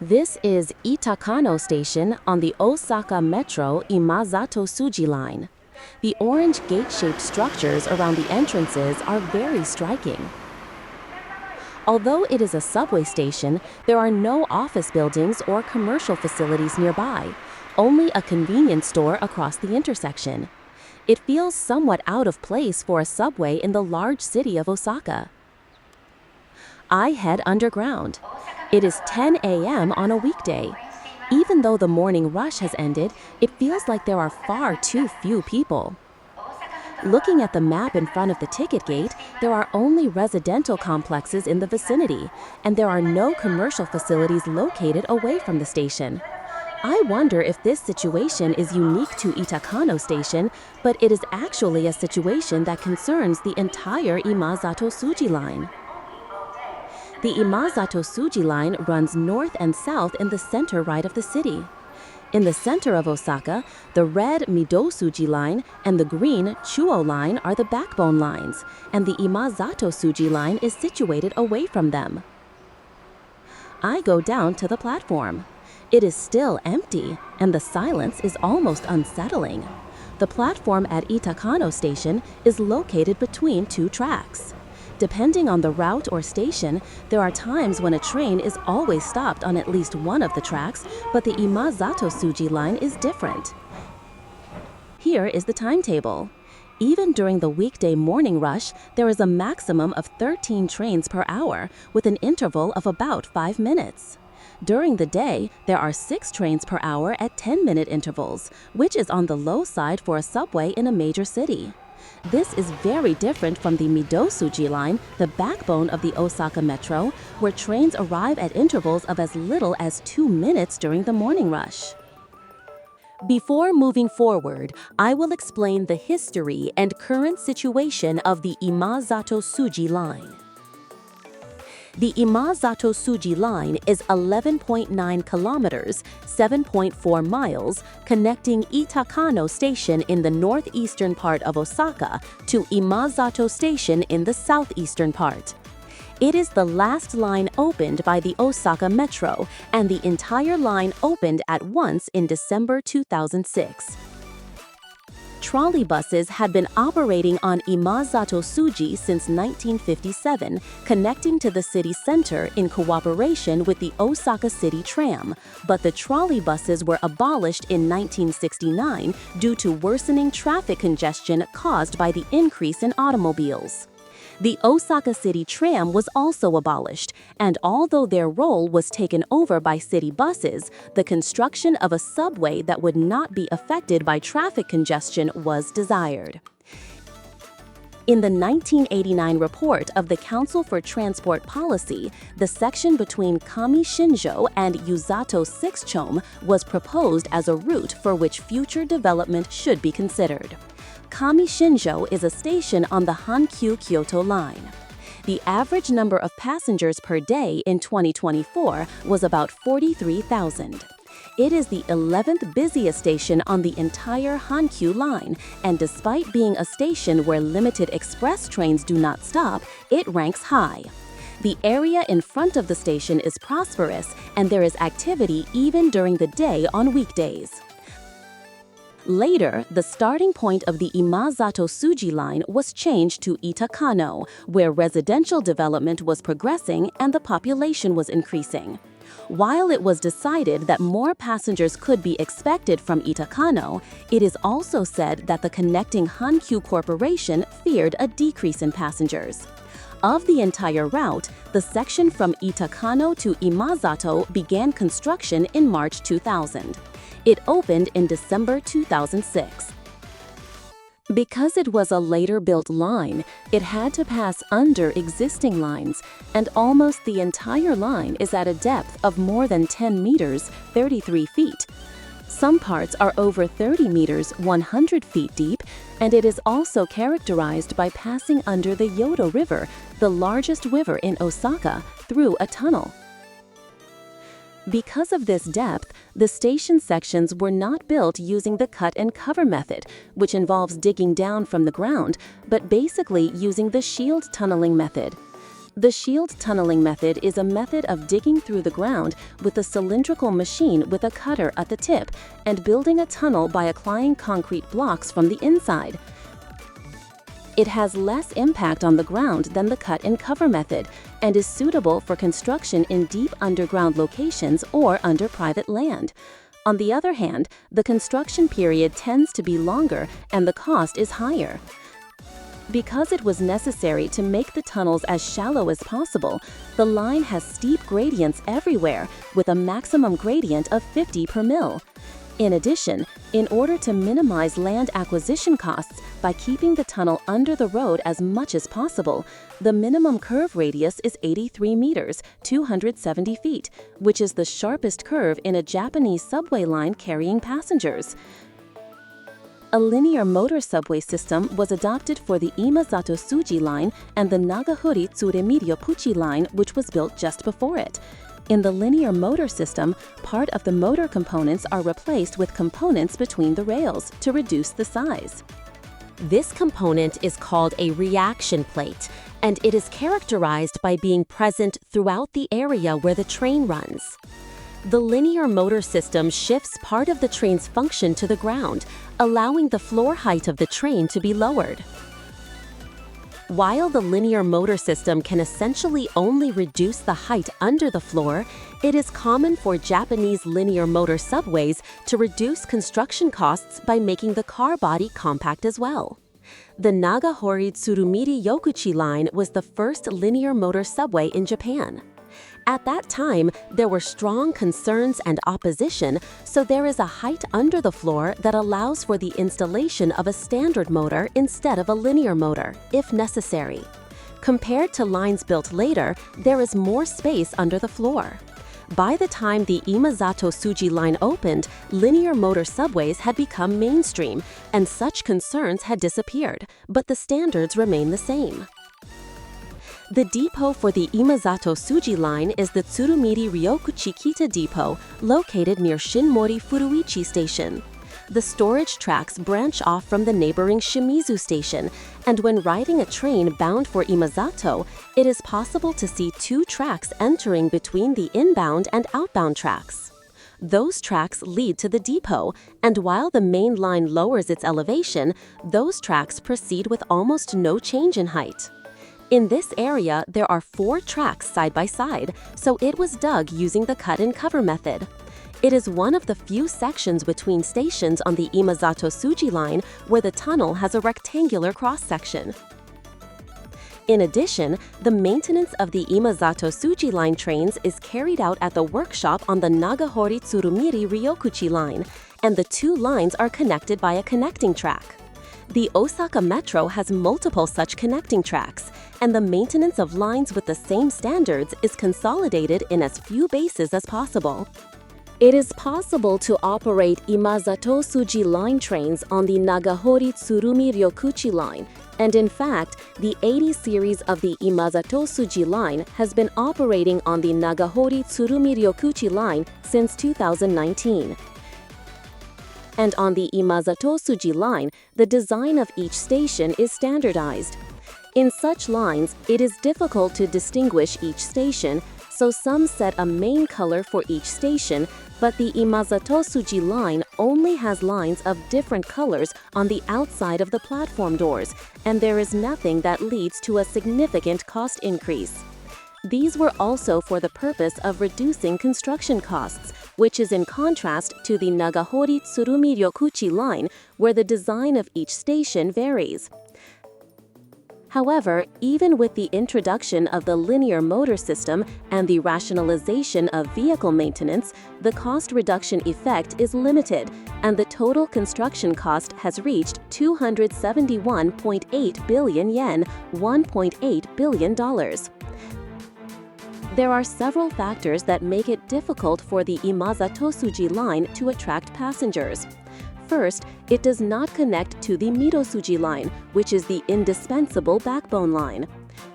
This is Itakano Station on the Osaka Metro Imazatosuji Line. The orange gate-shaped structures around the entrances are very striking. Although it is a subway station, there are no office buildings or commercial facilities nearby, only a convenience store across the intersection. It feels somewhat out of place for a subway in the large city of Osaka. I head underground. It is 10 a.m. on a weekday. Even though the morning rush has ended, it feels like there are far too few people. Looking at the map in front of the ticket gate, there are only residential complexes in the vicinity, and there are no commercial facilities located away from the station. I wonder if this situation is unique to Itakano Station, but it is actually a situation that concerns the entire Imazatosuji Line. The Imazatosuji Line runs north and south in the center right of the city. In the center of Osaka, the red Midosuji Line and the green Chuo Line are the backbone lines, and the Imazatosuji Line is situated away from them. I go down to the platform. It is still empty, and the silence is almost unsettling. The platform at Itakano Station is located between two tracks. Depending on the route or station, there are times when a train is always stopped on at least one of the tracks, but the Imazatosuji Line is different. Here is the timetable. Even during the weekday morning rush, there is a maximum of 13 trains per hour, with an interval of about 5 minutes. During the day, there are 6 trains per hour at 10-minute intervals, which is on the low side for a subway in a major city. This is very different from the Midosuji Line, the backbone of the Osaka Metro, where trains arrive at intervals of as little as 2 minutes during the morning rush. Before moving forward, I will explain the history and current situation of the Imazatosuji Line. The Imazatosuji Line is 11.9 kilometers, 7.4 miles, connecting Itakano Station in the northeastern part of Osaka to Imazato Station in the southeastern part. It is the last line opened by the Osaka Metro, and the entire line opened at once in December 2006. Trolley buses had been operating on Imazatosuji since 1957, connecting to the city center in cooperation with the Osaka City Tram, but the trolley buses were abolished in 1969 due to worsening traffic congestion caused by the increase in automobiles. The Osaka City Tram was also abolished, and although their role was taken over by city buses, the construction of a subway that would not be affected by traffic congestion was desired. In the 1989 report of the Council for Transport Policy, the section between Kami-Shinjo and Yuzato 6-chome was proposed as a route for which future development should be considered. Kami-Shinjo is a station on the Hankyu-Kyoto Line. The average number of passengers per day in 2024 was about 43,000. It is the 11th busiest station on the entire Hankyu Line, and despite being a station where limited express trains do not stop, it ranks high. The area in front of the station is prosperous, and there is activity even during the day on weekdays. Later, the starting point of the Imazatosuji Line was changed to Itakano, where residential development was progressing and the population was increasing. While it was decided that more passengers could be expected from Itakano, it is also said that the connecting Hankyu Corporation feared a decrease in passengers. Of the entire route, the section from Itakano to Imazato began construction in March 2000. It opened in December 2006. Because it was a later-built line, it had to pass under existing lines, and almost the entire line is at a depth of more than 10 meters, 33 feet. Some parts are over 30 meters, 100 feet deep, and it is also characterized by passing under the Yodo River, the largest river in Osaka, through a tunnel. Because of this depth, the station sections were not built using the cut and cover method, which involves digging down from the ground, but basically using the shield tunneling method. The shield tunneling method is a method of digging through the ground with a cylindrical machine with a cutter at the tip and building a tunnel by applying concrete blocks from the inside. It has less impact on the ground than the cut and cover method and is suitable for construction in deep underground locations or under private land. On the other hand, the construction period tends to be longer and the cost is higher. Because it was necessary to make the tunnels as shallow as possible, the line has steep gradients everywhere with a maximum gradient of 50 per mil. In addition, in order to minimize land acquisition costs by keeping the tunnel under the road as much as possible, the minimum curve radius is 83 meters, 270 feet, which is the sharpest curve in a Japanese subway line carrying passengers. A linear motor subway system was adopted for the Imazatosuji Line and the Nagahori-Tsurumiryokuchi Line, which was built just before it. In the linear motor system, part of the motor components are replaced with components between the rails to reduce the size. This component is called a reaction plate, and it is characterized by being present throughout the area where the train runs. The linear motor system shifts part of the train's function to the ground, allowing the floor height of the train to be lowered. While the linear motor system can essentially only reduce the height under the floor, it is common for Japanese linear motor subways to reduce construction costs by making the car body compact as well. The Nagahori-Tsurumiryokuchi Line was the first linear motor subway in Japan. At that time, there were strong concerns and opposition, so there is a height under the floor that allows for the installation of a standard motor instead of a linear motor, if necessary. Compared to lines built later, there is more space under the floor. By the time the Imazatosuji Line opened, linear motor subways had become mainstream, and such concerns had disappeared, but the standards remain the same. The depot for the Imazatosuji Line is the Tsurumiri-Ryokuchi Kita Depot, located near Shinmori Furuichi Station. The storage tracks branch off from the neighboring Shimizu Station, and when riding a train bound for Imazato, it is possible to see two tracks entering between the inbound and outbound tracks. Those tracks lead to the depot, and while the main line lowers its elevation, those tracks proceed with almost no change in height. In this area, there are 4 tracks side by side, so it was dug using the cut and cover method. It is one of the few sections between stations on the Imazatosuji Line where the tunnel has a rectangular cross-section. In addition, the maintenance of the Imazatosuji Line trains is carried out at the workshop on the Nagahori-Tsurumiri-Ryokuchi Line, and the 2 lines are connected by a connecting track. The Osaka Metro has multiple such connecting tracks, and the maintenance of lines with the same standards is consolidated in as few bases as possible. It is possible to operate Imazatosuji Line trains on the Nagahori-Tsurumiryokuchi Line, and in fact, the 80 series of the Imazatosuji Line has been operating on the Nagahori-Tsurumiryokuchi Line since 2019. And on the Imazatosuji Line, the design of each station is standardized. In such lines, it is difficult to distinguish each station, so some set a main color for each station, but the Imazatosuji Line only has lines of different colors on the outside of the platform doors, and there is nothing that leads to a significant cost increase. These were also for the purpose of reducing construction costs, which is in contrast to the Nagahori-Tsurumiryokuchi Line, where the design of each station varies. However, even with the introduction of the linear motor system and the rationalization of vehicle maintenance, the cost reduction effect is limited, and the total construction cost has reached 271.8 billion yen, $1.8 billion. There are several factors that make it difficult for the Imazatosuji Line to attract passengers. First, it does not connect to the Midosuji Line, which is the indispensable backbone line.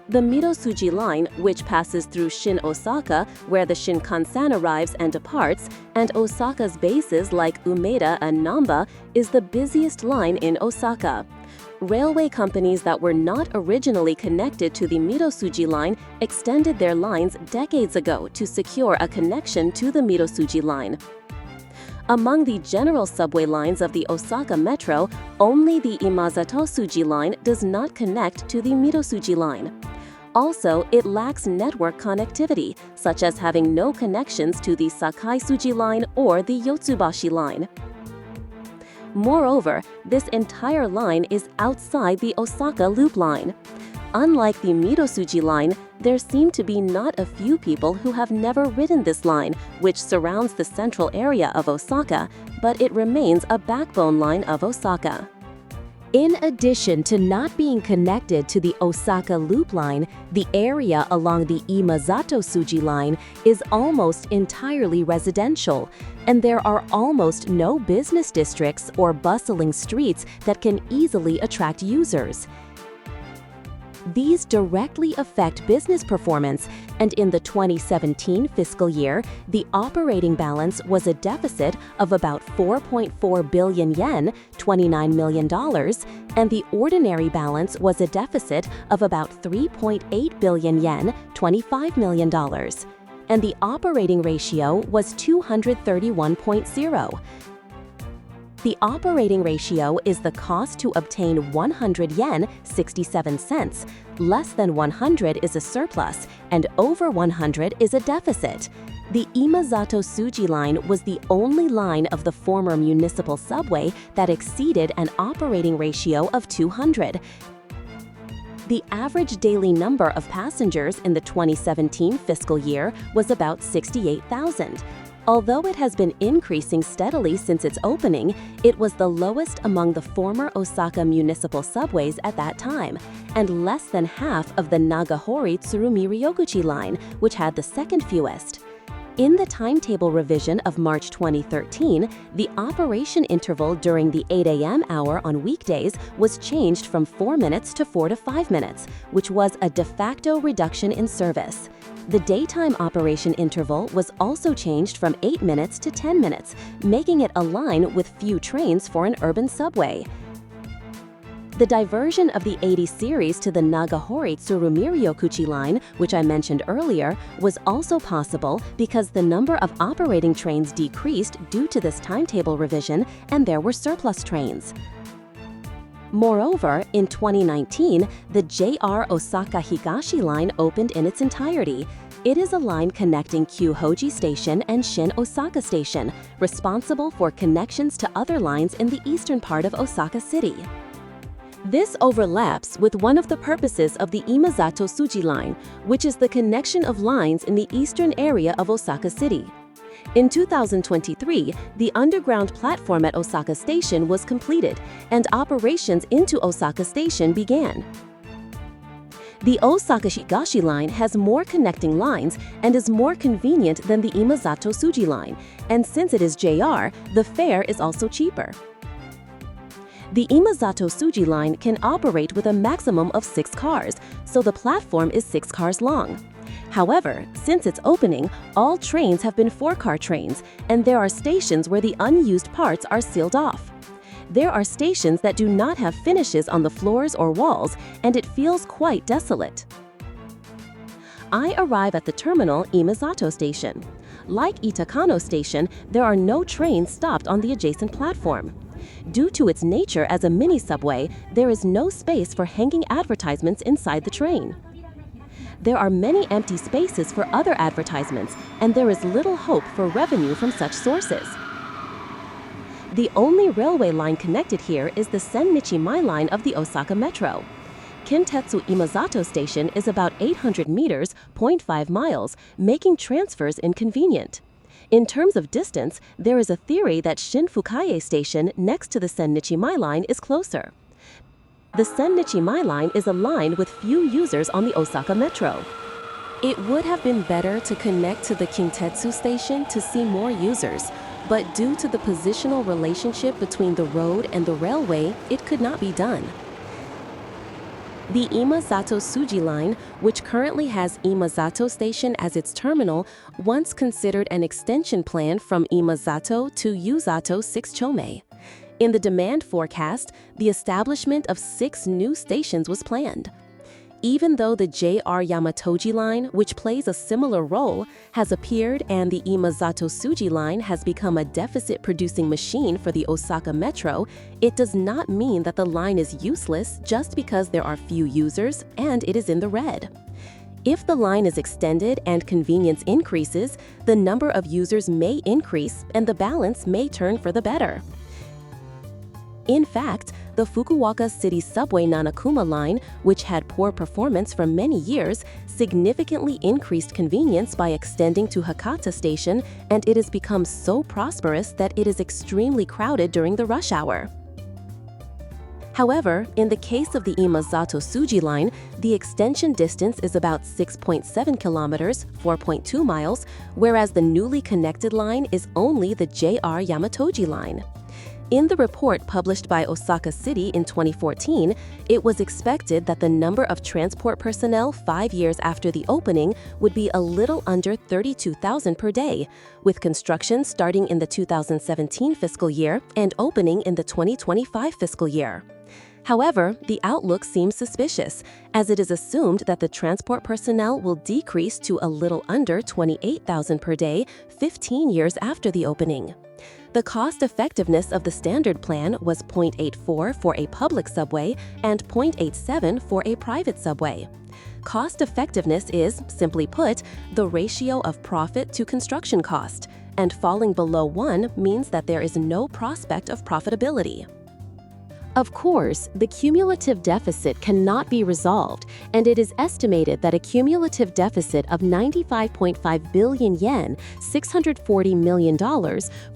The Midosuji Line, which passes through Shin Osaka, where the Shinkansen arrives and departs, and Osaka's bases like Umeda and Namba, is the busiest line in Osaka. Railway companies that were not originally connected to the Mitosuji Line extended their lines decades ago to secure a connection to the Mitosuji Line. Among the general subway lines of the Osaka Metro, only the Imazatosuji Line does not connect to the Mitosuji Line. Also, it lacks network connectivity, such as having no connections to the Sakai-Suji Line or the Yotsubashi Line. Moreover, this entire line is outside the Osaka Loop Line. Unlike the Mitosuji Line, there seem to be not a few people who have never ridden this line, which surrounds the central area of Osaka, but it remains a backbone line of Osaka. In addition to not being connected to the Osaka Loop Line, the area along the Imazatosuji Line is almost entirely residential, and there are almost no business districts or bustling streets that can easily attract users. These directly affect business performance, and in the 2017 fiscal year, the operating balance was a deficit of about 4.4 billion yen, $29 million, and the ordinary balance was a deficit of about 3.8 billion yen, $25 million. And the operating ratio was 231.0. The operating ratio is the cost to obtain 100 yen, 67 cents. Less than 100 is a surplus, and over 100 is a deficit. The Imazatosuji Line was the only line of the former municipal subway that exceeded an operating ratio of 200. The average daily number of passengers in the 2017 fiscal year was about 68,000. Although it has been increasing steadily since its opening, it was the lowest among the former Osaka municipal subways at that time, and less than half of the Nagahori-Tsurumi-Ryoguchi Line, which had the second fewest. In the timetable revision of March 2013, the operation interval during the 8 a.m. hour on weekdays was changed from 4 minutes to 4 to 5 minutes, which was a de facto reduction in service. The daytime operation interval was also changed from 8 minutes to 10 minutes, making it align with few trains for an urban subway. The diversion of the 80 series to the Nagahori-Tsurumi-Ryokuchi line, which I mentioned earlier, was also possible because the number of operating trains decreased due to this timetable revision and there were surplus trains. Moreover, in 2019, the JR Osaka Higashi Line opened in its entirety. It is a line connecting Kyuhoji Station and Shin Osaka Station, responsible for connections to other lines in the eastern part of Osaka City. This overlaps with one of the purposes of the Imazatosuji Line, which is the connection of lines in the eastern area of Osaka City. In 2023, the underground platform at Osaka Station was completed, and operations into Osaka Station began. The Osaka Higashi Line has more connecting lines and is more convenient than the Imazatosuji Line, and since it is JR, the fare is also cheaper. The Imazatosuji Line can operate with a maximum of 6 cars, so the platform is 6 cars long. However, since its opening, all trains have been 4-car trains, and there are stations where the unused parts are sealed off. There are stations that do not have finishes on the floors or walls, and it feels quite desolate. I arrive at the terminal Imazato Station. Like Itakano Station, there are no trains stopped on the adjacent platform. Due to its nature as a mini-subway, there is no space for hanging advertisements inside the train. There are many empty spaces for other advertisements, and there is little hope for revenue from such sources. The only railway line connected here is the Sennichi-mai line of the Osaka Metro. Kintetsu Imazato Station is about 800 meters, 0.5 miles, making transfers inconvenient. In terms of distance, there is a theory that Shin-Fukaye Station next to the Sennichi-mai line is closer. The Sennichi-mai line is a line with few users on the Osaka Metro. It would have been better to connect to the Kintetsu Station to see more users, but due to the positional relationship between the road and the railway, it could not be done. The Imazatosuji Line, which currently has Imazato Station as its terminal, once considered an extension plan from Imazato to Yuzato 6 Chome. In the demand forecast, the establishment of 6 new stations was planned. Even though the JR Yamatoji Line, which plays a similar role, has appeared and the Imazatosuji Line has become a deficit-producing machine for the Osaka Metro, it does not mean that the line is useless just because there are few users and it is in the red. If the line is extended and convenience increases, the number of users may increase and the balance may turn for the better. In fact, the Fukuoka City Subway Nanakuma Line, which had poor performance for many years, significantly increased convenience by extending to Hakata Station, and it has become so prosperous that it is extremely crowded during the rush hour. However, in the case of the Imazatosuji Line, the extension distance is about 6.7 kilometers, 4.2 miles, whereas the newly connected line is only the JR Yamatoji Line. In the report published by Osaka City in 2014, it was expected that the number of transport personnel 5 years after the opening would be a little under 32,000 per day, with construction starting in the 2017 fiscal year and opening in the 2025 fiscal year. However, the outlook seems suspicious, as it is assumed that the transport personnel will decrease to a little under 28,000 per day 15 years after the opening. The cost effectiveness of the standard plan was 0.84 for a public subway and 0.87 for a private subway. Cost effectiveness is, simply put, the ratio of profit to construction cost, and falling below 1 means that there is no prospect of profitability. Of course, the cumulative deficit cannot be resolved, and it is estimated that a cumulative deficit of 95.5 billion yen, $640 million,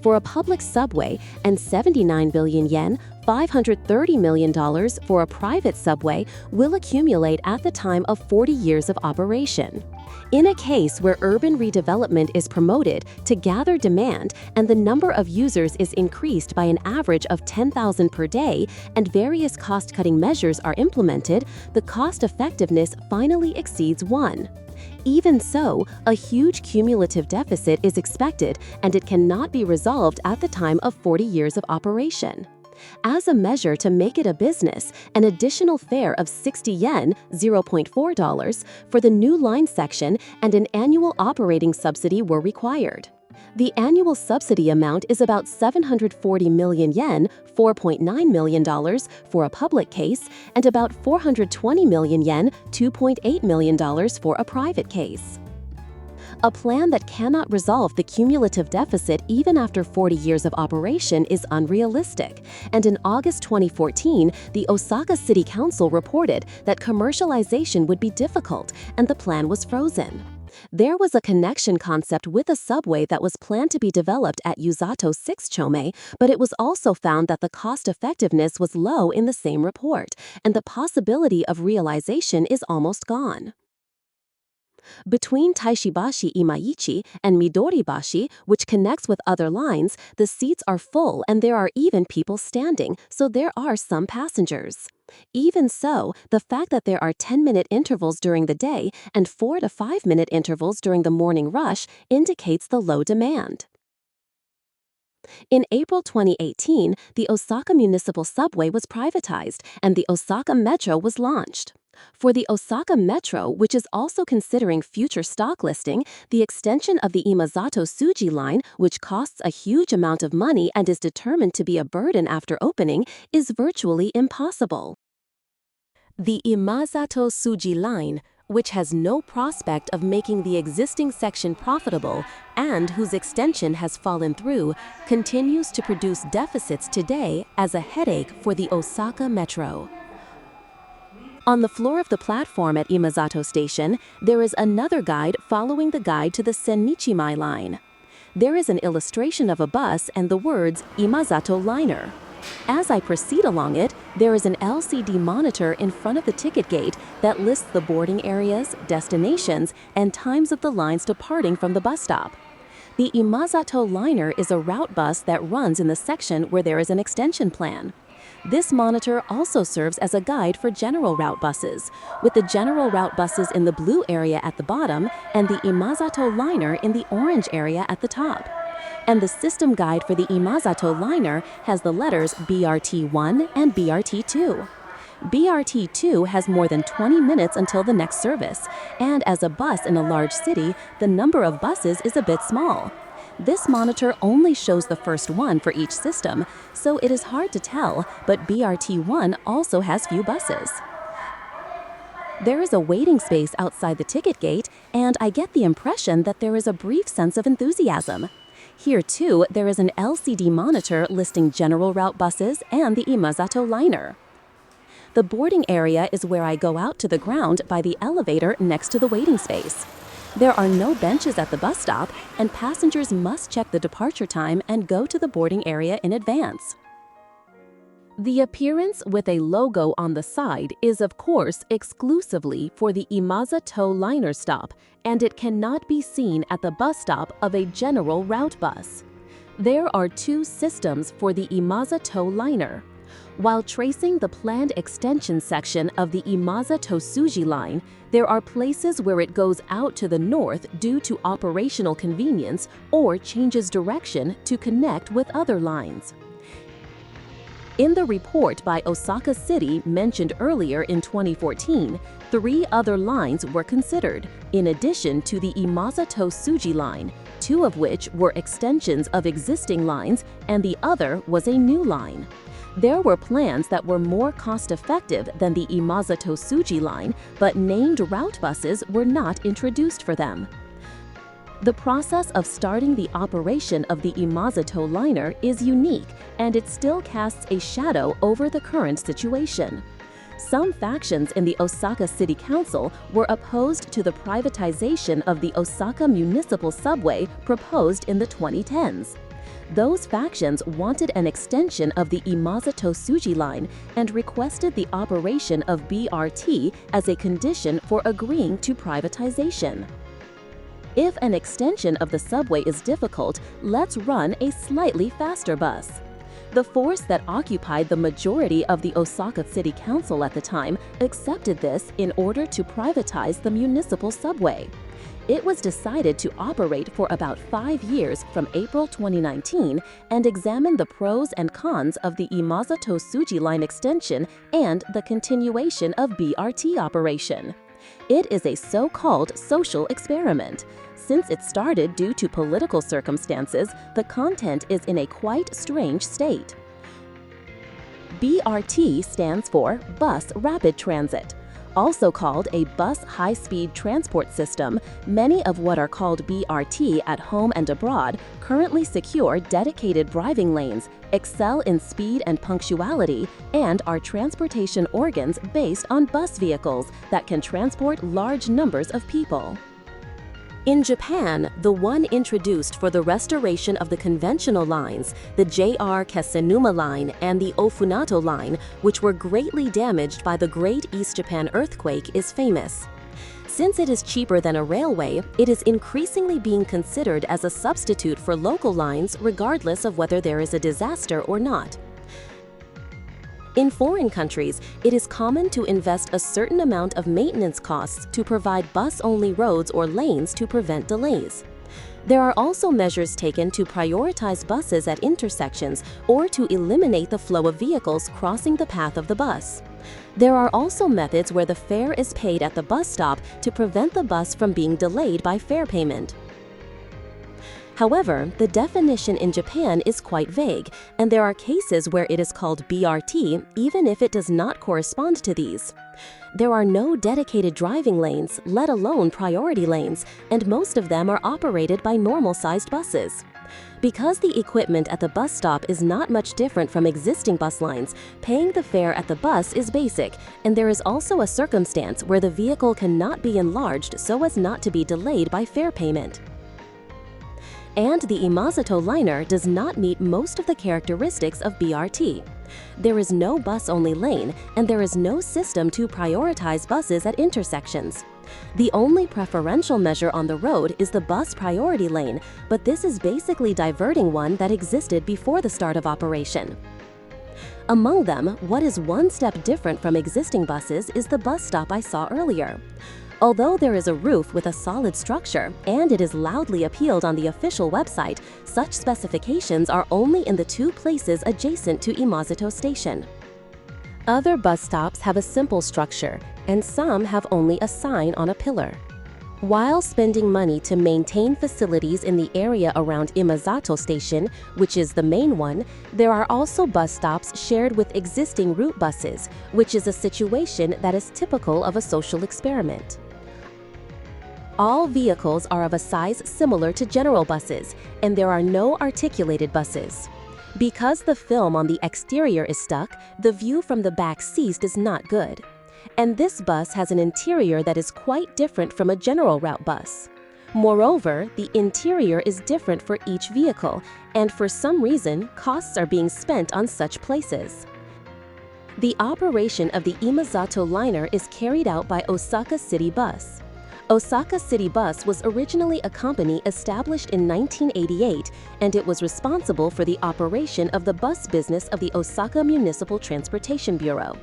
for a public subway and 79 billion yen, $530 million, for a private subway will accumulate at the time of 40 years of operation. In a case where urban redevelopment is promoted to gather demand and the number of users is increased by an average of 10,000 per day and various cost-cutting measures are implemented, the cost effectiveness finally exceeds 1. Even so, a huge cumulative deficit is expected and it cannot be resolved at the time of 40 years of operation. As a measure to make it a business, an additional fare of 60 yen, $0.4, for the new line section and an annual operating subsidy were required. The annual subsidy amount is about 740 million yen, $4.9 million, for a public case, and about 420 million yen, $2.8 million, for a private case. A plan that cannot resolve the cumulative deficit even after 40 years of operation is unrealistic, and in August 2014, the Osaka City Council reported that commercialization would be difficult and the plan was frozen. There was a connection concept with a subway that was planned to be developed at Uzato 6 Chome, but it was also found that the cost effectiveness was low in the same report, and the possibility of realization is almost gone. Between Taishibashi Imaichi and Midoribashi, which connects with other lines, the seats are full and there are even people standing, so there are some passengers. Even so, the fact that there are 10-minute intervals during the day and 4 to 5-minute intervals during the morning rush indicates the low demand. In April 2018, the Osaka Municipal Subway was privatized and the Osaka Metro was launched. For the Osaka Metro, which is also considering future stock listing, the extension of the Imazatosuji Line, which costs a huge amount of money and is determined to be a burden after opening, is virtually impossible. The Imazatosuji Line, which has no prospect of making the existing section profitable and whose extension has fallen through, continues to produce deficits today as a headache for the Osaka Metro. On the floor of the platform at Imazato Station, there is another guide following the guide to the Sennichimai line. There is an illustration of a bus and the words Imazato Liner. As I proceed along it, there is an LCD monitor in front of the ticket gate that lists the boarding areas, destinations, and times of the lines departing from the bus stop. The Imazato Liner is a route bus that runs in the section where there is an extension plan. This monitor also serves as a guide for general route buses, with the general route buses in the blue area at the bottom and the Imazato Liner in the orange area at the top. and the system guide for the Imazato Liner has the letters BRT1 and BRT2. BRT2 has more than 20 minutes until the next service, and as a bus in a large city, the number of buses is a bit small. This monitor only shows the first one for each system, so it is hard to tell, but BRT1 also has few buses. There is a waiting space outside the ticket gate, and I get the impression that there is a brief sense of enthusiasm. Here too, there is an LCD monitor listing general route buses and the Imazato Liner. The boarding area is where I go out to the ground by the elevator next to the waiting space. There are no benches at the bus stop, and passengers must check the departure time and go to the boarding area in advance. The appearance with a logo on the side is, of course, exclusively for the Imazato Liner stop, and it cannot be seen at the bus stop of a general route bus. There are two systems for the Imazato Liner. While tracing the planned extension section of the Imazatosuji Line, there are places where it goes out to the north due to operational convenience or changes direction to connect with other lines. In the report by Osaka City mentioned earlier in 2014, 3 other lines were considered, in addition to the Imazatosuji Line, 2 of which were extensions of existing lines and the other was a new line. There were plans that were more cost-effective than the Imazatosuji Line, but named route buses were not introduced for them. The process of starting the operation of the Imazato Liner is unique, and it still casts a shadow over the current situation. Some factions in the Osaka City Council were opposed to the privatization of the Osaka Municipal Subway proposed in the 2010s. Those factions wanted an extension of the Imazatosuji Line and requested the operation of BRT as a condition for agreeing to privatization. If an extension of the subway is difficult, let's run a slightly faster bus. The force that occupied the majority of the Osaka City Council at the time accepted this in order to privatize the municipal subway. It was decided to operate for about 5 years from April 2019 and examine the pros and cons of the Imazatosuji Line extension and the continuation of BRT operation. It is a so-called social experiment. Since it started due to political circumstances, the content is in a quite strange state. BRT stands for Bus Rapid Transit. Also called a bus high-speed transport system, many of what are called BRT at home and abroad currently secure dedicated driving lanes, excel in speed and punctuality, and are transportation organs based on bus vehicles that can transport large numbers of people. In Japan, the one introduced for the restoration of the conventional lines, the JR Kesennuma Line and the Ofunato Line, which were greatly damaged by the Great East Japan Earthquake, is famous. Since it is cheaper than a railway, it is increasingly being considered as a substitute for local lines regardless of whether there is a disaster or not. In foreign countries, it is common to invest a certain amount of maintenance costs to provide bus-only roads or lanes to prevent delays. There are also measures taken to prioritize buses at intersections or to eliminate the flow of vehicles crossing the path of the bus. There are also methods where the fare is paid at the bus stop to prevent the bus from being delayed by fare payment. However, the definition in Japan is quite vague, and there are cases where it is called BRT even if it does not correspond to these. There are no dedicated driving lanes, let alone priority lanes, and most of them are operated by normal-sized buses. Because the equipment at the bus stop is not much different from existing bus lines, paying the fare at the bus is basic, and there is also a circumstance where the vehicle cannot be enlarged so as not to be delayed by fare payment. And the Imazato Liner does not meet most of the characteristics of BRT. There is no bus-only lane, and there is no system to prioritize buses at intersections. The only preferential measure on the road is the bus priority lane, but this is basically diverting one that existed before the start of operation. Among them, what is one step different from existing buses is the bus stop I saw earlier. Although there is a roof with a solid structure and it is loudly appealed on the official website, such specifications are only in the two places adjacent to Imazato Station. Other bus stops have a simple structure, and some have only a sign on a pillar. While spending money to maintain facilities in the area around Imazato Station, which is the main one, there are also bus stops shared with existing route buses, which is a situation that is typical of a social experiment. All vehicles are of a size similar to general buses, and there are no articulated buses. Because the film on the exterior is stuck, the view from the back seat is not good. And this bus has an interior that is quite different from a general route bus. Moreover, the interior is different for each vehicle, and for some reason, costs are being spent on such places. The operation of the Imazato Liner is carried out by Osaka City Bus. Osaka City Bus was originally a company established in 1988, and it was responsible for the operation of the bus business of the Osaka Municipal Transportation Bureau.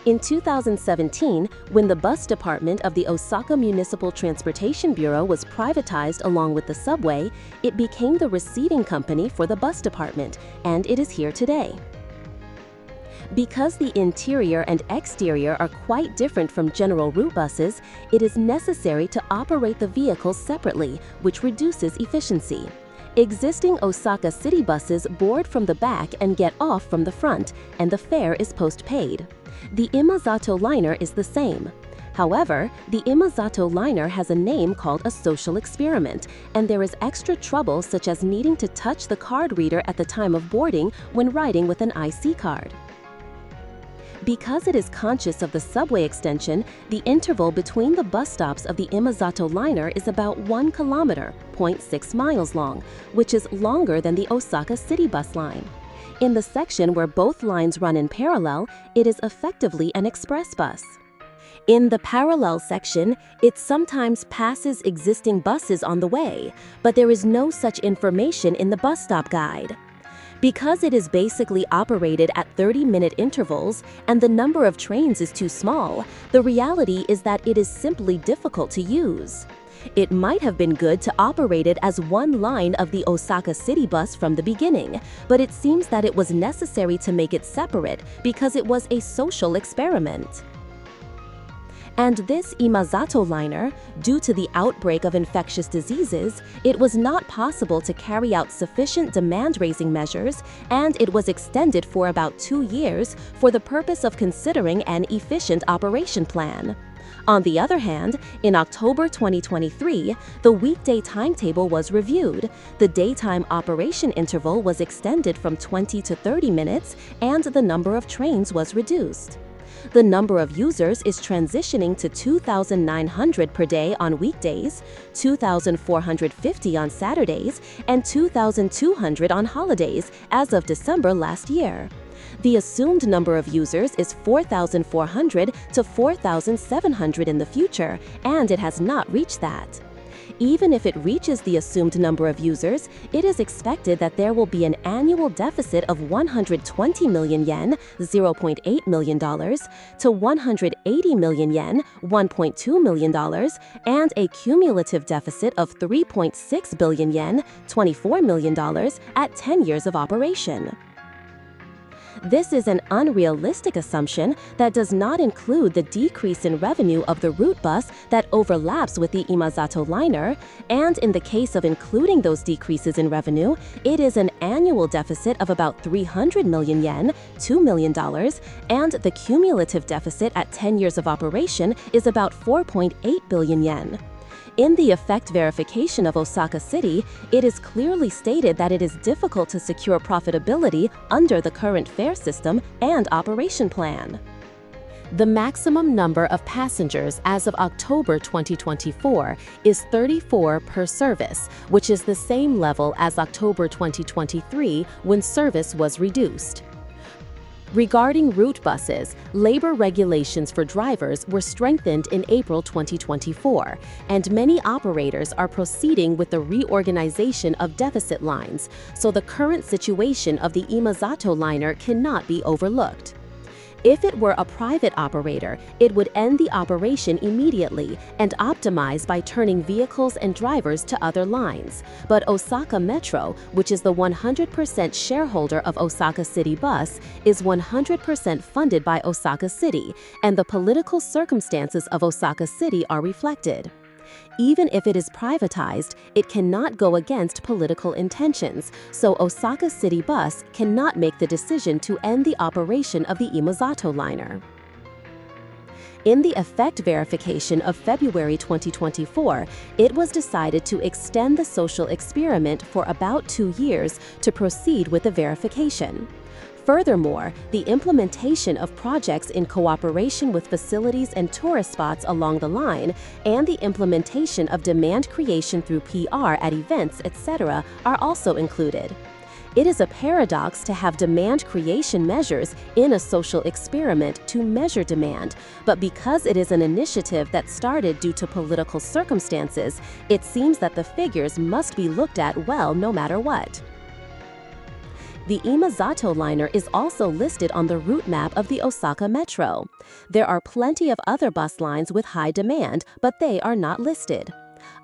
In 2017, when the bus department of the Osaka Municipal Transportation Bureau was privatized along with the subway, it became the receiving company for the bus department, and it is here today. Because the interior and exterior are quite different from general route buses, it is necessary to operate the vehicles separately, which reduces efficiency. Existing Osaka City buses board from the back and get off from the front, and the fare is post-paid. The Imazato Liner is the same. However, the Imazato Liner has a name called a social experiment, and there is extra trouble such as needing to touch the card reader at the time of boarding when riding with an IC card. Because it is conscious of the subway extension, the interval between the bus stops of the Imazato Liner is about 1 kilometer, 0.6 miles long, which is longer than the Osaka City Bus line. In the section where both lines run in parallel, it is effectively an express bus. In the parallel section, it sometimes passes existing buses on the way, but there is no such information in the bus stop guide. Because it is basically operated at 30-minute intervals and the number of trains is too small, the reality is that it is simply difficult to use. It might have been good to operate it as one line of the Osaka City Bus from the beginning, but it seems that it was necessary to make it separate because it was a social experiment. And this Imazato Liner, due to the outbreak of infectious diseases, it was not possible to carry out sufficient demand-raising measures, and it was extended for about 2 years for the purpose of considering an efficient operation plan. On the other hand, in October 2023, the weekday timetable was reviewed, the daytime operation interval was extended from 20 to 30 minutes, and the number of trains was reduced. The number of users is transitioning to 2,900 per day on weekdays, 2,450 on Saturdays, and 2,200 on holidays as of December last year. The assumed number of users is 4,400 to 4,700 in the future, and it has not reached that. Even if it reaches the assumed number of users, it is expected that there will be an annual deficit of 120 million yen, $0.8 million, to 180 million yen, $1.2 million, and a cumulative deficit of 3.6 billion yen, $24 million, at 10 years of operation. This is an unrealistic assumption that does not include the decrease in revenue of the route bus that overlaps with the Imazato Liner, and in the case of including those decreases in revenue, it is an annual deficit of about 300 million yen, $2 million, and the cumulative deficit at 10 years of operation is about 4.8 billion yen. In the effect verification of Osaka City, it is clearly stated that it is difficult to secure profitability under the current fare system and operation plan. The maximum number of passengers as of October 2024 is 34 per service, which is the same level as October 2023 when service was reduced. Regarding route buses, labor regulations for drivers were strengthened in April 2024, and many operators are proceeding with the reorganization of deficit lines, so the current situation of the Imazato Liner cannot be overlooked. If it were a private operator, it would end the operation immediately and optimize by turning vehicles and drivers to other lines. But Osaka Metro, which is the 100% shareholder of Osaka City Bus, is 100% funded by Osaka City, and the political circumstances of Osaka City are reflected. Even if it is privatized, it cannot go against political intentions, so Osaka City Bus cannot make the decision to end the operation of the Imazato Liner. In the effect verification of February 2024, it was decided to extend the social experiment for about 2 years to proceed with the verification. Furthermore, the implementation of projects in cooperation with facilities and tourist spots along the line and the implementation of demand creation through PR at events, etc., are also included. It is a paradox to have demand creation measures in a social experiment to measure demand, but because it is an initiative that started due to political circumstances, it seems that the figures must be looked at well no matter what. The Imazato Liner is also listed on the route map of the Osaka Metro. There are plenty of other bus lines with high demand, but they are not listed.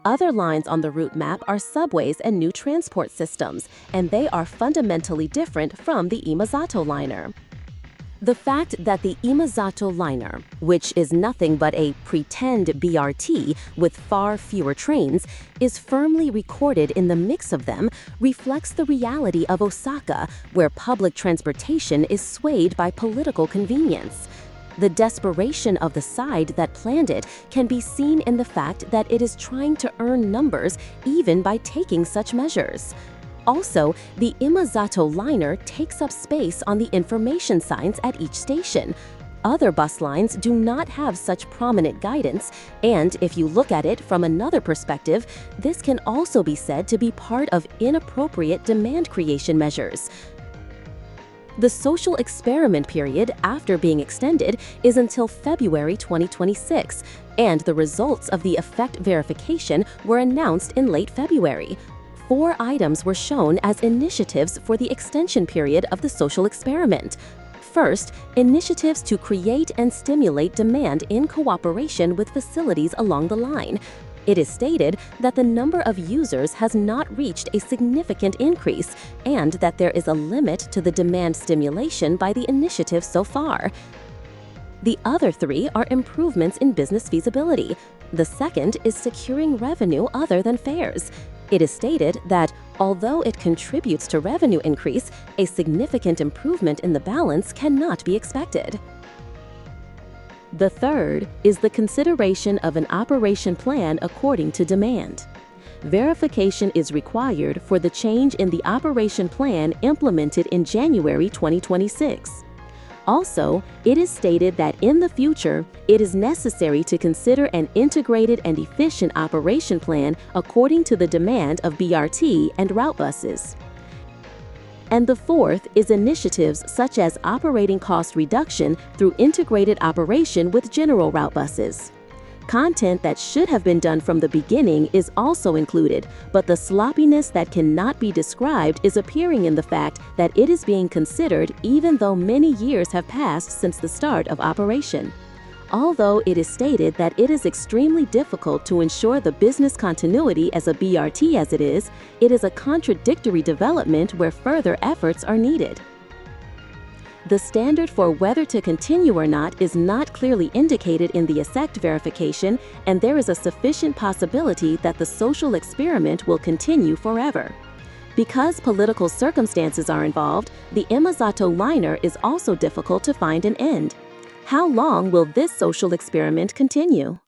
Other lines on the route map are subways and new transport systems, and they are fundamentally different from the Imazato Liner. The fact that the Imazato Liner, which is nothing but a pretend BRT with far fewer trains, is firmly recorded in the mix of them reflects the reality of Osaka, where public transportation is swayed by political convenience. The desperation of the side that planned it can be seen in the fact that it is trying to earn numbers even by taking such measures. Also, the Imazato Liner takes up space on the information signs at each station. Other bus lines do not have such prominent guidance, and if you look at it from another perspective, this can also be said to be part of inappropriate demand creation measures. The social experiment period after being extended is until February 2026, and the results of the effect verification were announced in late February. 4 items were shown as initiatives for the extension period of the social experiment. First, initiatives to create and stimulate demand in cooperation with facilities along the line. It is stated that the number of users has not reached a significant increase and that there is a limit to the demand stimulation by the initiative so far. The other 3 are improvements in business feasibility. The second is securing revenue other than fares. It is stated that, although it contributes to revenue increase, a significant improvement in the balance cannot be expected. The third is the consideration of an operation plan according to demand. Verification is required for the change in the operation plan implemented in January 2026. Also, it is stated that in the future, it is necessary to consider an integrated and efficient operation plan according to the demand of BRT and route buses. And the fourth is initiatives such as operating cost reduction through integrated operation with general route buses. Content that should have been done from the beginning is also included, but the sloppiness that cannot be described is appearing in the fact that it is being considered even though many years have passed since the start of operation. Although it is stated that it is extremely difficult to ensure the business continuity as a BRT as it is a contradictory development where further efforts are needed. The standard for whether to continue or not is not clearly indicated in the effect verification, and there is a sufficient possibility that the social experiment will continue forever. Because political circumstances are involved, the Imazato Liner is also difficult to find an end. How long will this social experiment continue?